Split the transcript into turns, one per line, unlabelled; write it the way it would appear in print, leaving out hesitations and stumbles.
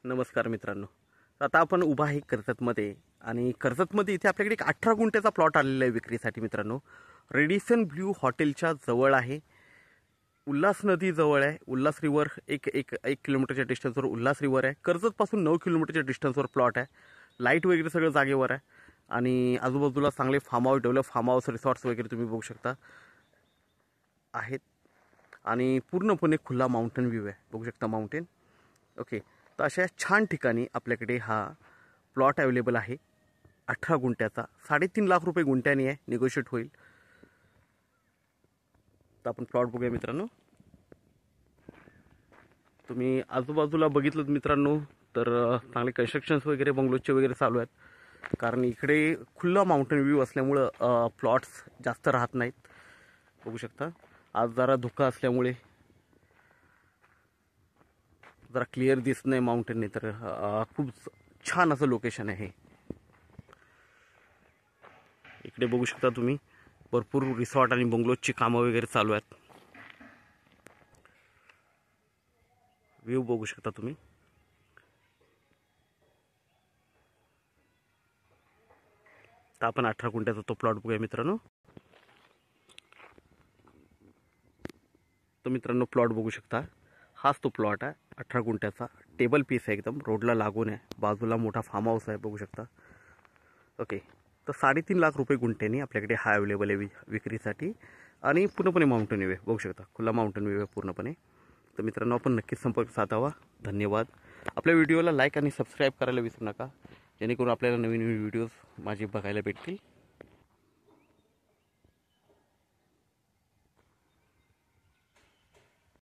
नमस्कार मित्रांनो. आता आपण उभा आहे कर्जतमध्ये आणि कर्जतमध्ये इथे आपल्याकडे एक 18 गुंठ्याचा प्लॉट आलेला आहे विक्रीसाठी मित्रांनो. रेडिसन ब्ल्यू हॉटेलच्या जवळ आहे, उल्हास नदी जवळ आहे. उल्हास रिव्हर एक किलोमीटरच्या डिस्टन्सवर उल्हास रिव्हर आहे. कर्जतपासून 9 किलोमीटरच्या डिस्टन्सवर प्लॉट आहे. लाईट वगैरे सगळं जागेवर आहे आणि आजूबाजूला चांगले farm house, develop farm house, resorts वगैरे तुम्ही बघू शकता आहेत आणि पूर्णपणे खुला माउंटेन व्ह्यू आहे, बघू शकता माउंटेन. ओके, तर अशा छान ठिकाणी आपल्याकडे हा प्लॉट अवेलेबल आहे 18 गुंठ्याचा. 3.5 लाख रुपये गुंठ्याने आहे, निगोशिएट होईल. तर आपण प्लॉट बघूया मित्रांनो. तुम्ही आजूबाजूला बघितलं मित्रांनो तर चांगले कन्स्ट्रक्शन्स वगैरे बंगलोचे वगैरे चालू आहेत, कारण इकडे खुला माउंटेन व्ह्यू असल्यामुळं प्लॉट्स जास्त राहत नाहीत. बघू शकता आज जरा धुका असल्यामुळे जरा क्लिअर दिसत नाही माउंटेनने, तर खूप छान असं लोकेशन आहे. इकडे बघू शकता तुम्ही भरपूर रिसॉर्ट आणि बंगलोजची कामं वगैरे चालू आहेत. व्ह्यू बघू शकता तुम्ही. तर आपण 18 गुंठ्याचा तो प्लॉट बघूया मित्रांनो. तर मित्रांनो प्लॉट बघू शकता, हाच तो प्लॉट आहे 18 गुंठ्याचा. टेबल पीस आहे, एकदम रोडला लागून आहे. बाजूला मोठा फार्म हाऊस आहे, बघू शकता. ओके, तर 3.5 लाख रुपये गुंठ्यानी आपल्याकडे हा अवेलेबल आहे विक्रीसाठी आणि पूर्णपणे माउंटेन व्ह्यू आहे, बघू शकता. खुला माउंटेन व्ह्यू आहे पूर्णपणे. तर मित्रांनो आपण नक्कीच संपर्क साधावा. धन्यवाद. आपल्या व्हिडिओला लाईक आणि सबस्क्राईब करायला विसरू नका, जेणेकरून आपल्याला नवीन व्हिडिओज माझे बघायला भेटतील.